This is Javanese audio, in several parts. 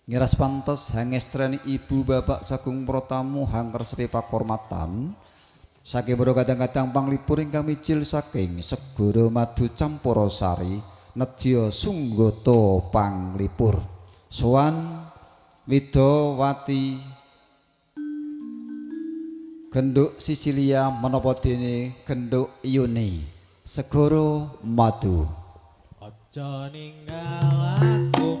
Ngiras pantes hangestrani ibu bapak sagung protamu hangker sepi pakormatan saking boro kadang-kadang panglipur ingkang micil saking segara madu campura sari nedya sunggata panglipur sowan Widawati Genduk Sisilia menapa dene Genduk Yuni segara madu Aja ninggal aku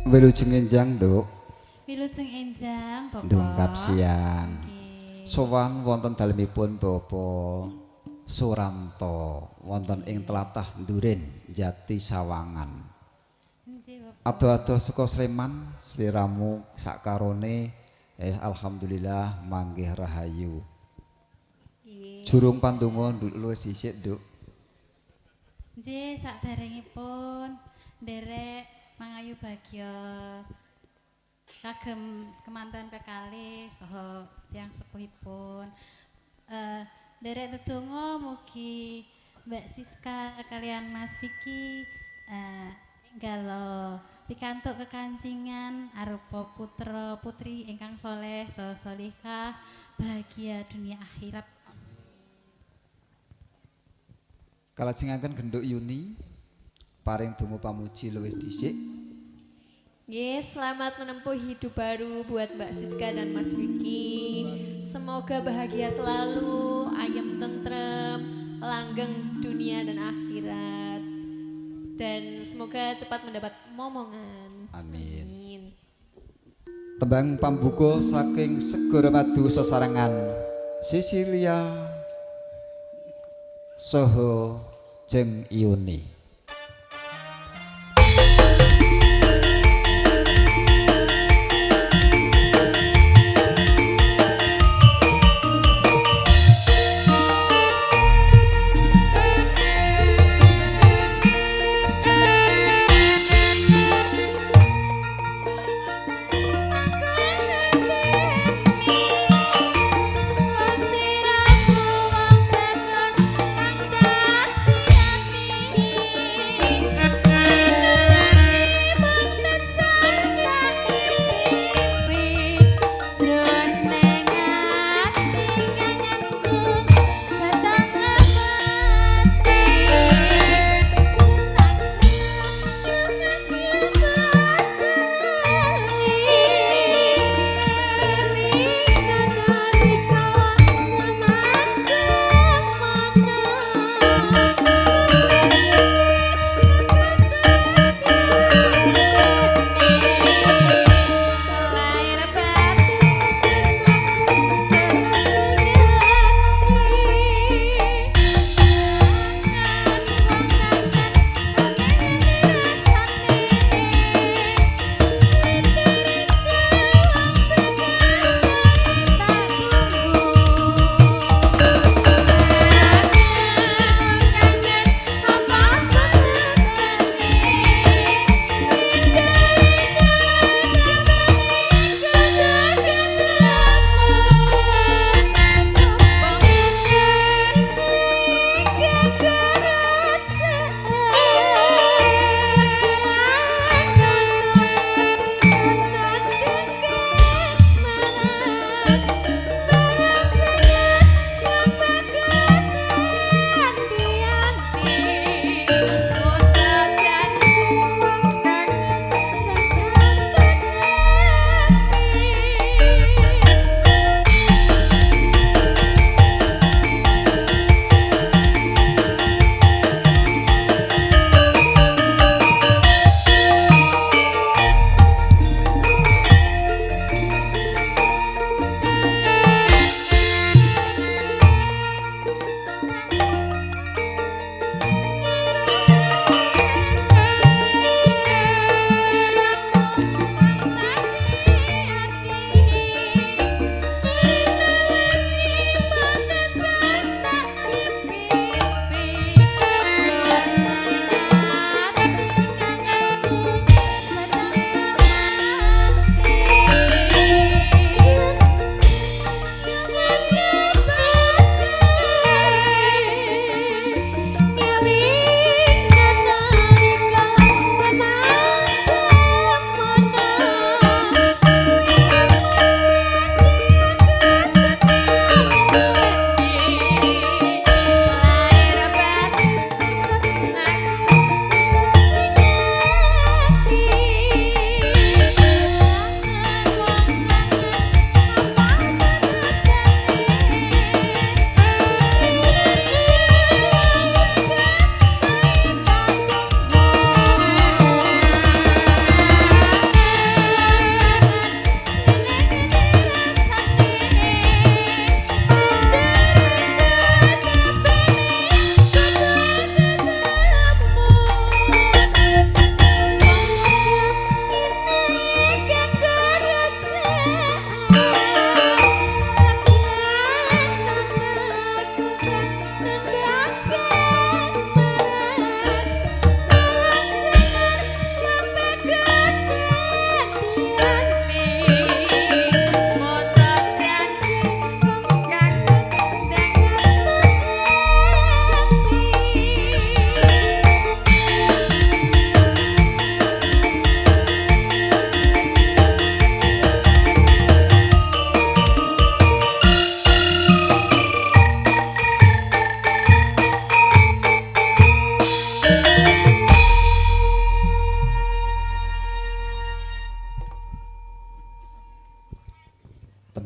Wilujeng enjang Nduk Wilujeng enjang Bapak. ndungkap siang Nggih. sowan wonten dalemipun Bapak Suranto wonten ing tlatah Nduren Jati Sawangan Nggih, Bapak. ado-ado saka Sleman sliramu sakarone alhamdulillah manggih rahayu Nggih. jurung pandonga luwih dhisik Nduk Nggih, saderengipun nderek mangayu bagya kagem kemanten kekalih saha tiyang sepuhipun. Nderek tetungga mugi Mbak Siska kalian Mas Vicky nggalo pikantuk kekancingan arupa putra putri ingkang soleh saha solihah bahagia dunia akhirat. kalajengaken Genduk Yuni paring donga pamuji luwih dhisik. Nggih, selamat menempuh hidup baru buat Mbak Siska dan Mas Wiki. Semoga bahagia selalu, ayem tentrem, langgeng dunia dan akhirat. Dan semoga cepat mendapat momongan. Amin. Amin. Tembang pambuka saking segara madu sesarengan Sisilia saha Jeng Yuni. Siramu wong tegas kang dadi ati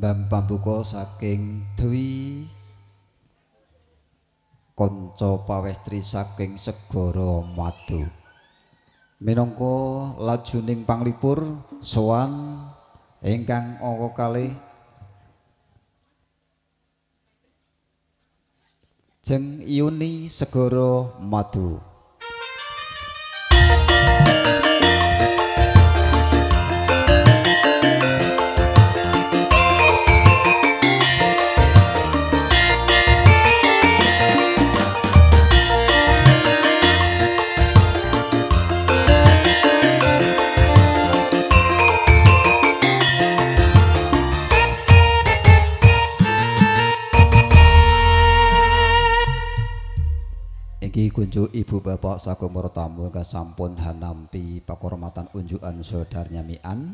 Mbam pambuka saking Dwi kanca pawestri saking segara Madu. Minangka lajuning panglipur sowan ingkang angka kalih Jeng Yuni segara Madu. Iki kunjuk ibu bapak sakum tamu ingkang sampun hanampi pakurmatan unjukan saudar nyamian.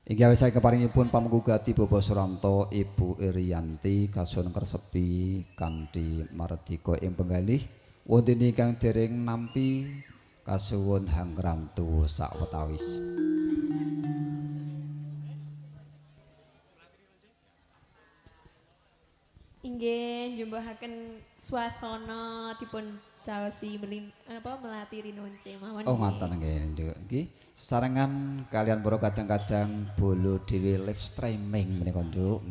Inggih awit saking keparingipun pamenggugat Bapak Suranto Ibu Iriyanti kasun kersepi kanthi mardika ing penggalih wonten ingkang dereng nampi kasuwun hangrantu sawetawis. Inggih njumbuhaken swasana dipun caosi melati rinonce mawon. Oh ngoten nggih Nduk. Nggih sesarengan kalian para kadang-kadang bolo dhewe live streaming menika Nduk.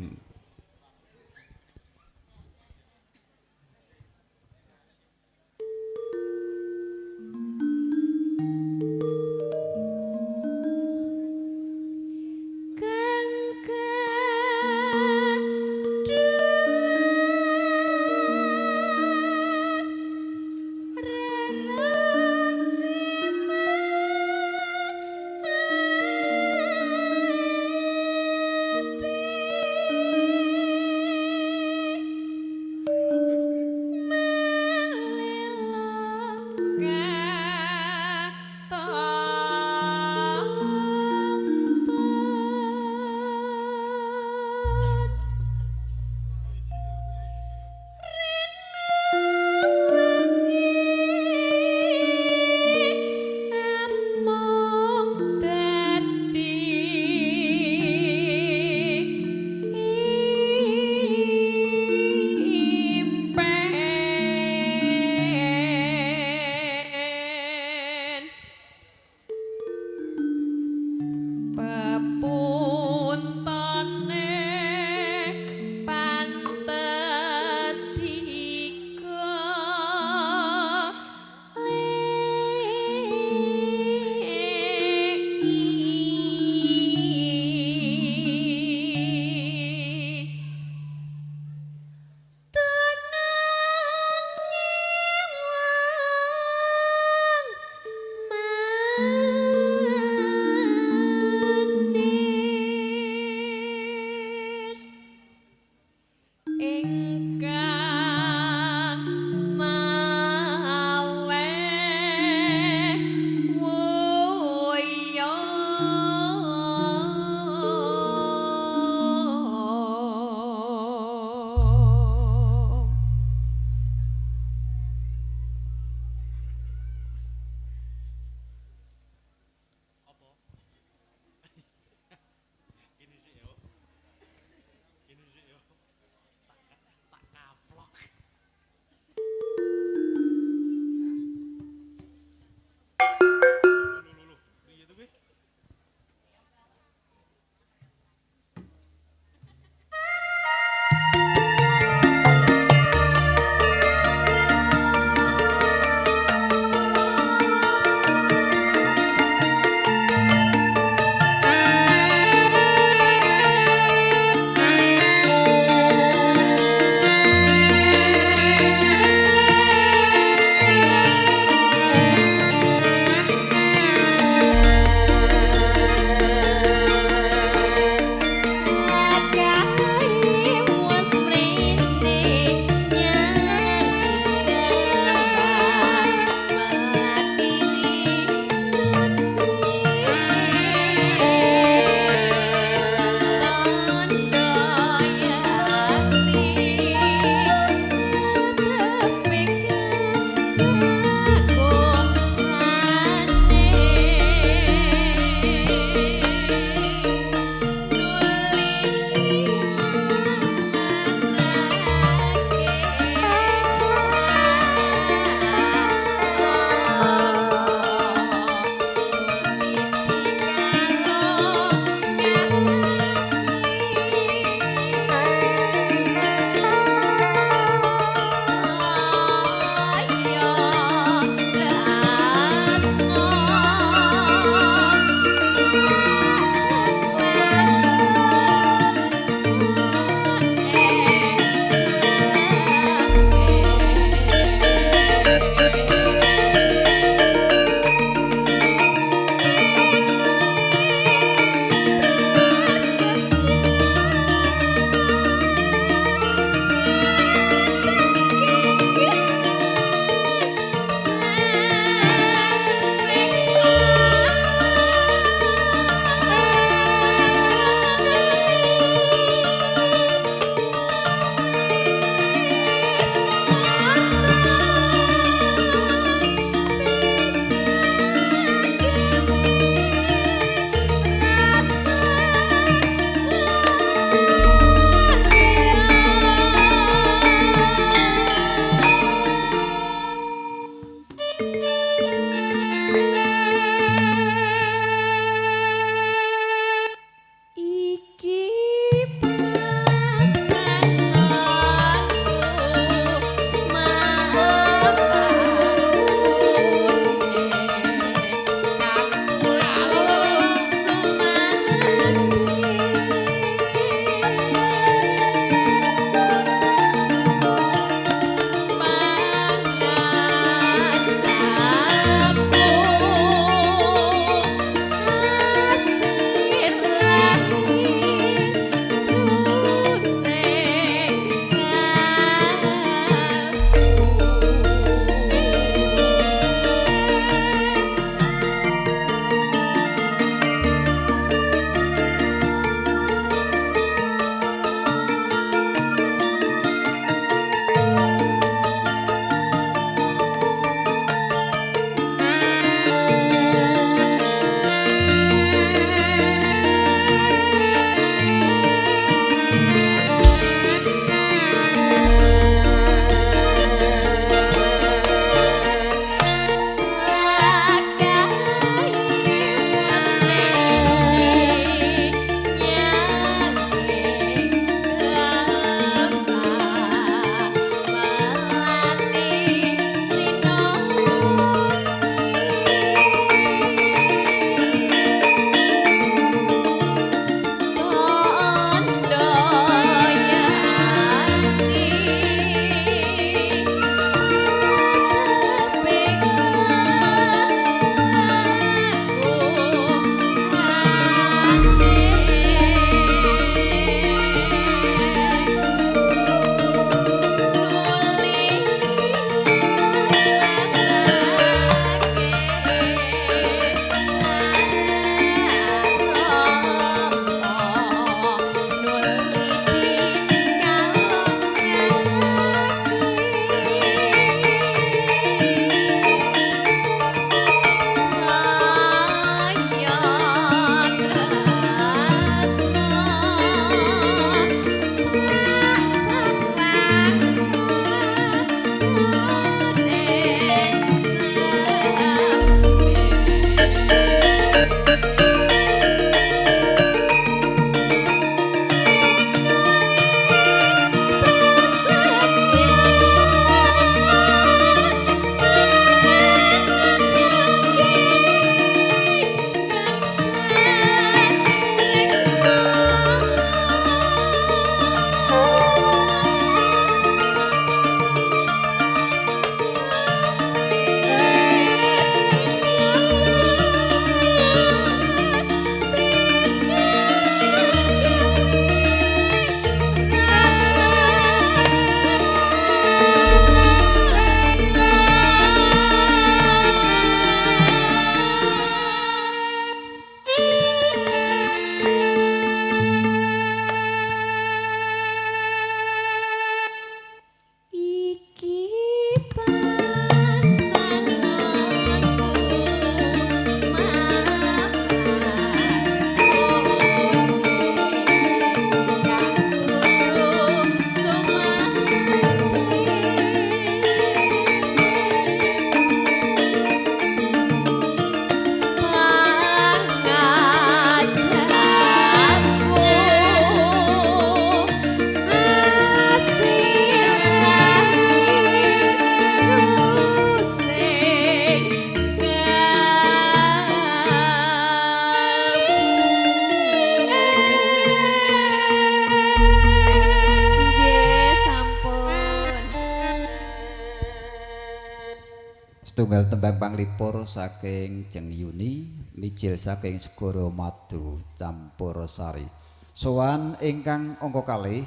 Setunggal tembang panglipur saking Jeng Yuni, mijil saking Segara Madu Campurasari. Sowan ingkang angka kalih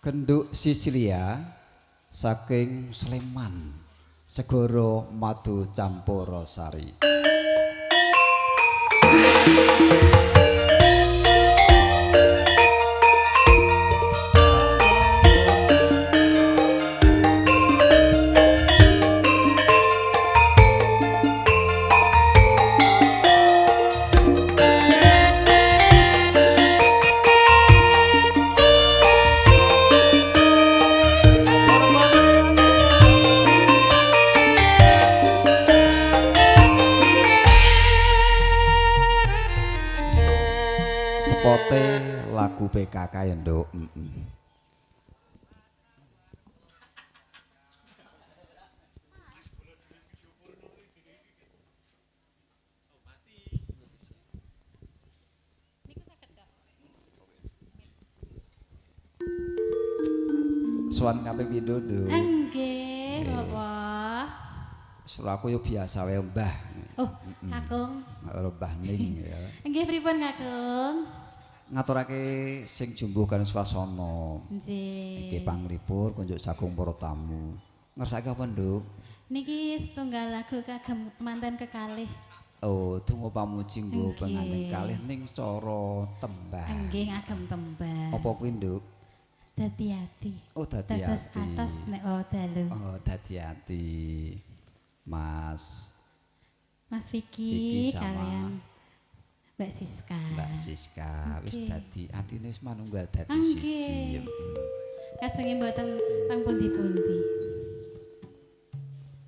Genduk Sisilia saking Sleman, Segara Madu Campurasari. Spote lagu PKK ya nduk. Suan kaping pindho, Nduk. Nggih, Bapak. Sur aku yo biasa wae, Mbah. Oh, Kakung. Karo Mbah Ning ya. Nggih pripun, Kakung? Ngaturake sing jumbuhkan swasana. Nggih. Iki panglipur kunjuk sagung para tamu. Ngersake apa, Nduk? Niki setunggal lagu kagem manten kekalih. Oh, tunggu pamuji nggo Nggih. pengantin kalih ning cara tembang. Nggih ngagem tembang. Apa kuwi, Nduk? Dadi ati. Oh, dadi Dados ati. atas nek dalu. Oh, dadi ati. Mas Mas Vicky Vicky sama kalian Mbak Siska. Mbak Siska wis Oke. dadi atine wis manunggal dadi Nggih. siji. Kajenge mboten teng pundi-pundi.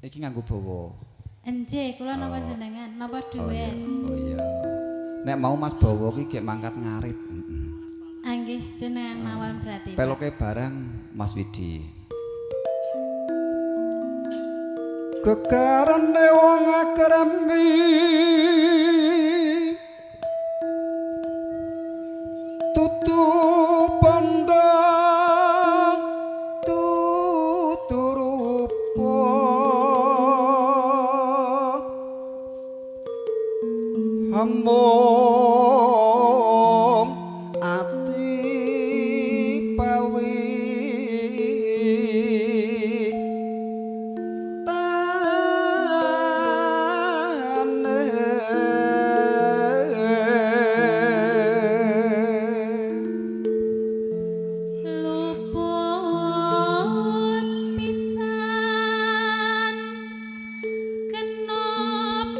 Iki nganggo bawa. Enje, kula napa jenengan? Napa duet? Oh iya. Nek mau Mas bawa ki gek mangkat ngarit. Nggih, jenengan mawon berarti. Pak. Peloke barang Mas Widi. Kekarane wong akrami tutu pandha tuturupa hamum ati pawi Luput pisan kena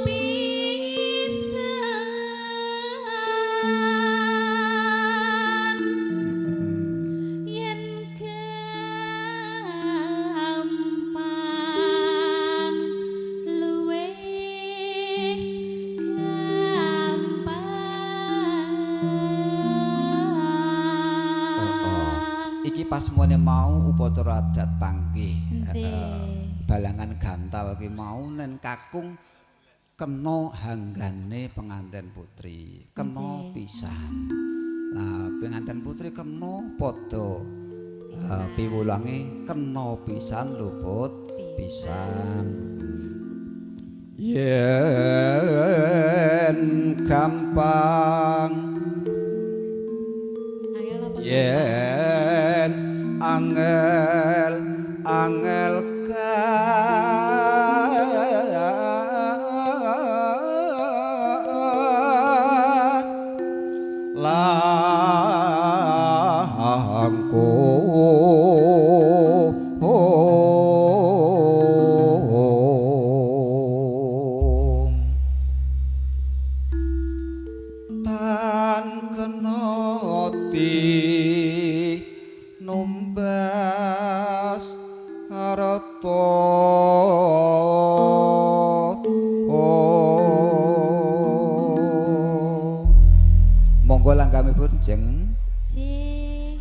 pisan yen gampang luwih gampang. Iki pas semuanya mau upacara adat panggih. Nggih. Balangan gantal ki mau nen kakung kena hanggane pengantin putri. Kena Nggih. pisan. Lah pengantin putri kena padha piwulange kena pisan luput pisan. Yen gampang Angel apa? yen angel angel langkung tan kenoti numbas harta monggo langgamipun jeng Ji.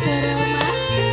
Segera mati.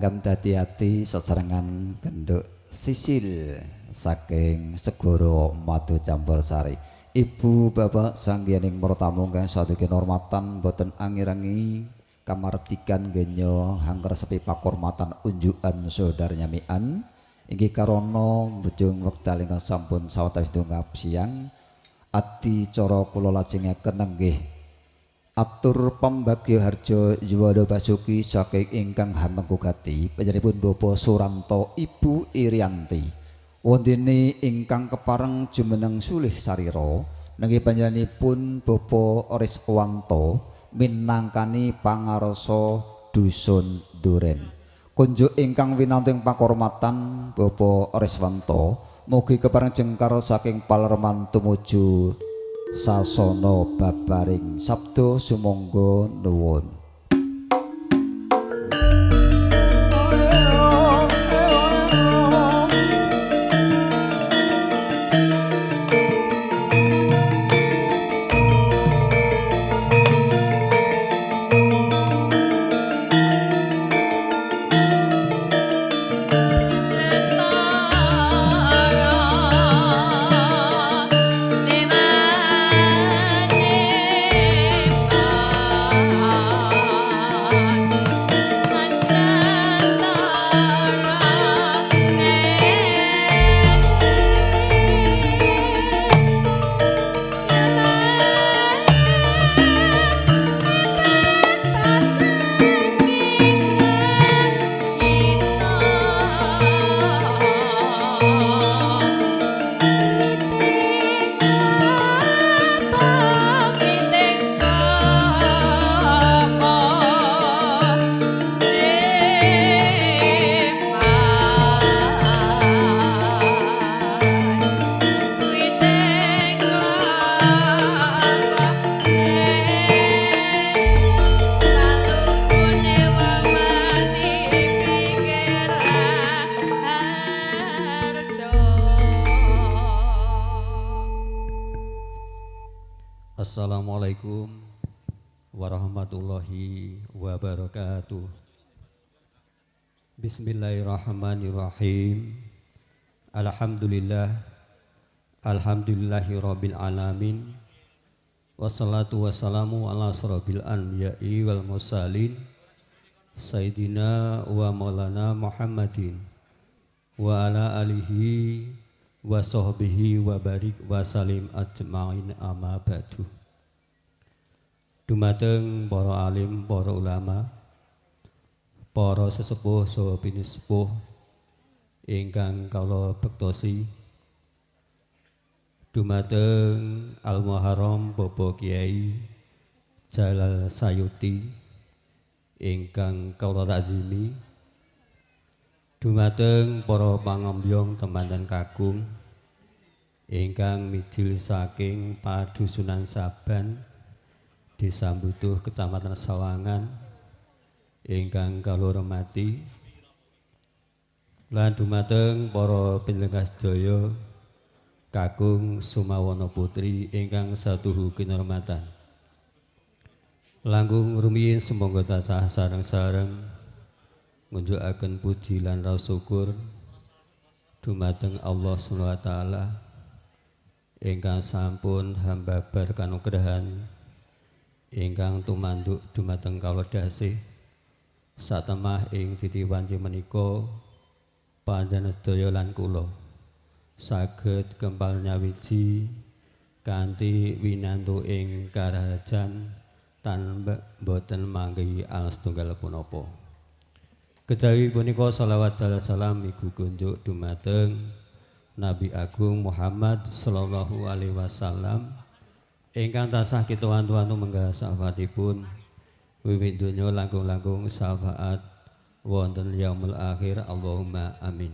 langgam dadi ati sesarengan genduk sisil saking segoro madu campur sari. Ibu bapak sanggianing mertamu kang saduki hormatan boten angir-angi kamardikan genyo hangker sepi pakormatan unjukan saudaranya mian inggih karono bujung wekdal ingkang sampun sawetawis dongap siang ati cara kula lajengaken nenggih atur pambagya harja Yuwada Basuki saking ingkang hamengku gati panjenenganipun Bapak Suranto Ibu Irianti wondene ingkang kepareng jumeneng sulih sarira nenggih panjenenganipun Bapak Riswanto minangkani pangarsa dusun Duren kunjuk ingkang winanting pakurmatan Bapak Riswanto mugi kepareng jengkar saking palerman tumuju sasana babaring sabda sumangga nuwun. Assalamualaikum warahmatullahi wabarakatuh. Bismillahirrahmanirrahim. Alhamdulillahi rabbil alamin. Wassalatu wassalamu ala asrofil anbiya'i wal mursalin Sayyidina wa maulana Muhammadin wa ala alihi wa sahbihi wa barik wa salim ajma'in amma ba'du. Dumateng para alim, para ulama, para sesepuh saha pinisepuh ingkang kawula bektosi. Dumateng Al Muharram Bapak Kiai Jalal Sayuti ingkang kawula takzimi. Dumateng para pangambyong temanten kakung ingkang mijil saking padusunan Saban Desa Mbutuh Kecamatan Sawangan ingkang kawula hormati lan dumateng para panjenengan sedaya kakung Sumawana Putri ingkang satuhu kinurmatan. Langkung rumiyin sumangga tansah sareng-sareng ngunjukaken puji lan raos syukur dumateng Allah Subhanahu wa taala ingkang sampun hambabar kanugrahan ingkang tumanduk dumateng kawula dasih satemah ing titiwanci menika panjenengan sedaya lan kula saged kempal nyawiji kanthi winantu ing karajan tanpa boten manggihi alas tunggal punapa. Kejawi punika shalawat dan salam iku kunjuk dumateng Nabi Agung Muhammad sallallahu alaihi wasallam ingkang tansah kita wantu-wantu menggah syafaatipun wiwit donya langkung-langkung syafaat wonten yaumul akhir Allahumma amin.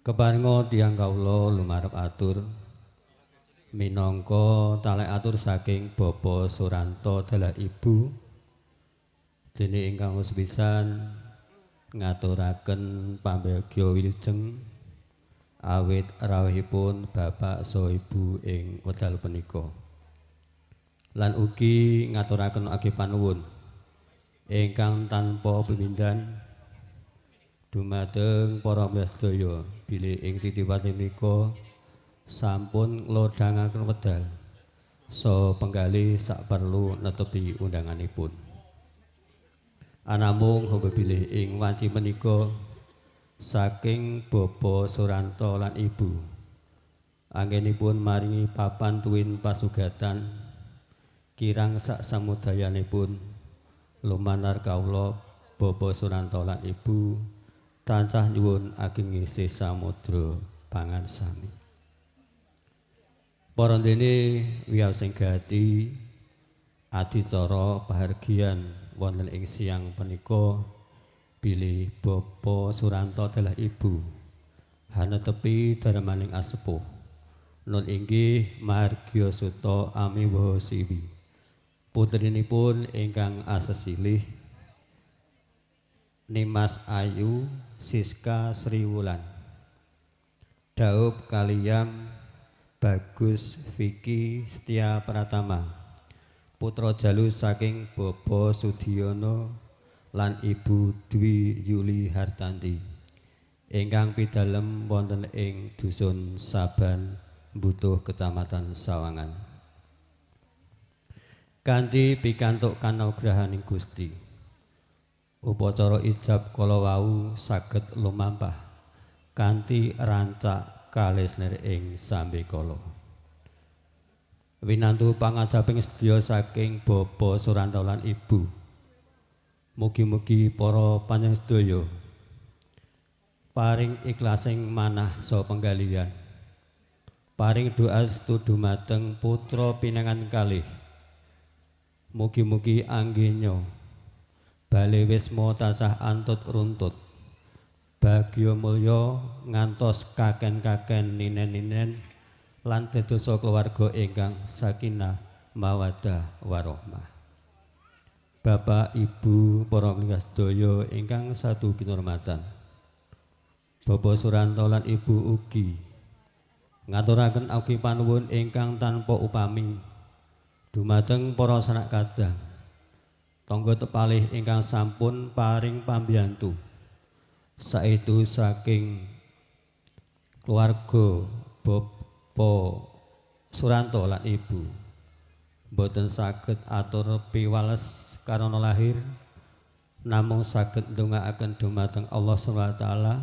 Keparenga tiyang kawula lumarep atur minangka talek atur saking Bapak Suranto dalah Ibu dene ingkang sepisan ngaturaken pambagya wilujeng awit rawuhipun Bapak saha Ibu ing wekdal punika. Lan ugi ngaturaken agi panuwun ingkang tanpa pepindhan dumateng para sedaya bilih ing titipaning menika sampun nglodhangaken wedal so penggali sak perlu netepi undanganipun. Anamung hamba bilih ing wanci menika saking Bapak Suranto lan Ibu anggenipun maringi papan tuwin pasugatan kirang sak samudayanipun lumanar kawula Bapak Suranto lan Ibu tansah nyuwun ageng isih samudra pangan sami. Para dene wiyos sing gati adicara pahargyan wonten ing siang punika bilih Bapak Suranto adalah Ibu hanetepi darmaning asepuh nun inggih Margya Suta Amiwaha Siwi putrinipun ingkang asesilih Nimas Ayu Siska Sriwulan Daup Kaliyam Bagus Vicky Setia Pratama putra jalu saking Bapak Sudiono lan Ibu Dwi Yuli Hartanti ingkang pidalem wonten ing dusun Saban Butuh Kecamatan Sawangan kanthi pikantuk kanugrahaning Gusti upacara ijab kala wau saged lumampah kanthi rancak kalesner ing sambe kala winantu pangajaping sedya saking Bapak Suranto lan Ibu mugi-mugi para panjenengan sedaya paring ikhlasing manah saha penggalian paring doa setu dumateng putra pinangan kalih mugi-mugi anggenya bale wisma tansah antut runtut bagya mulya ngantos kaken-kaken ninen-ninen lan dadosa keluarga ingkang sakinah mawaddah warahmah. Bapak Ibu para mlingkah sedaya ingkang satu kinurmatan Bapak Suranto lan Ibu ugi ngaturaken ugi panuwun ingkang tanpa upami dumateng para sanak kadang tangga tepalih ingkang sampun paring pambiyantu saestu saking keluarga Bapak Suranto lan Ibu boten saged atur piwales karana lahir namung saged ndongaaken dumateng Allah Subhanahu wa taala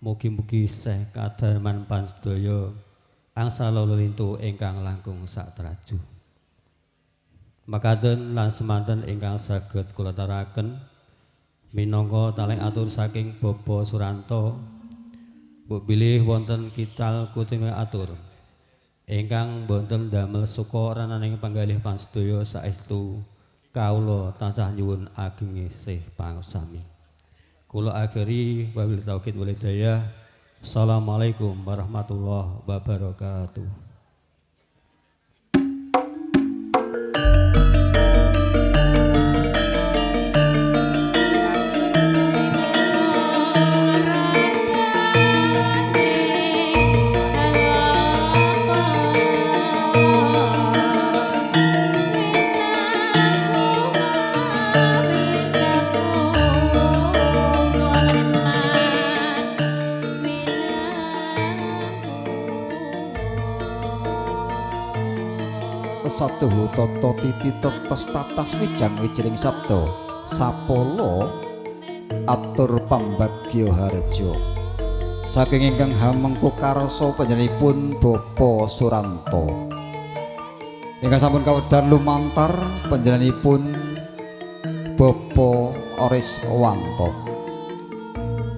mugi-mugi seh kadarman pansedaya angsal lelintu ingkang langkung satraju. Makaten lan semanten ingkang saged kula taraken minangka taleng atur saking Bapak Suranto mbok bilih wonten kital kucing atur ingkang boten damel suka rananing panggalih pansedaya saestu kawula tansah nyuwun ageng isih pangursami. Kula akhiri wabil tauhid wal hidayah. Assalamualaikum warahmatullahi wabarakatuh. Satuhu tata titi tetes tatas wijang wijining sabda sapala atur pambagya harja saking ingkang hamengku karsa panjenenganipun Bapak Suranto ingkang sampun kawedhar lumantar panjenenganipun Bapak Oris Wanto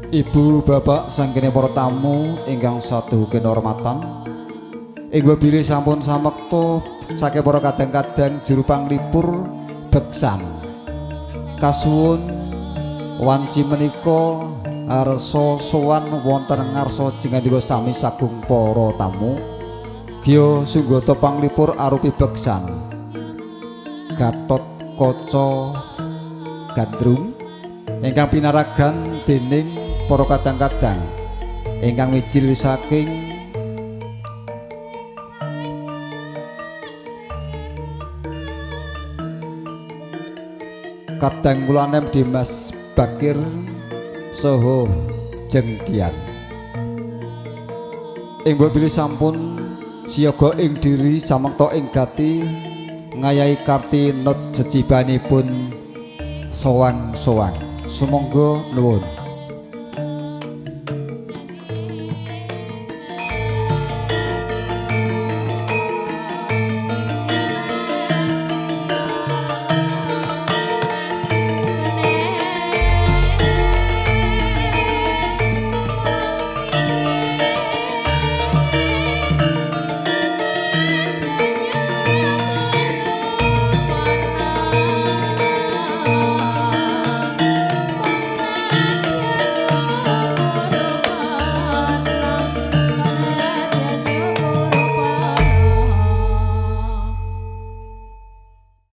Ibu bapak sangkene para tamu ingkang satuhu kinurmatan ing bilih sampun samekta saking para kadang-kadang juru panglipur beksan kasuwun wanci menika arsa sowan wonten ngarsa jingandika sami sagung para tamu Gya Sunggata panglipur arupi beksan Gatot Kaca Gandrung ingkang pinaragan dening para kadang-kadang ingkang mijil saking kadang kula nem Dimas Bakir saha Jengdian. Ing mbok bilih sampun siyaga ing diri samekta ing gati ngayahi karti not jejibanipun sowang-sowang. Sumangga nuwun.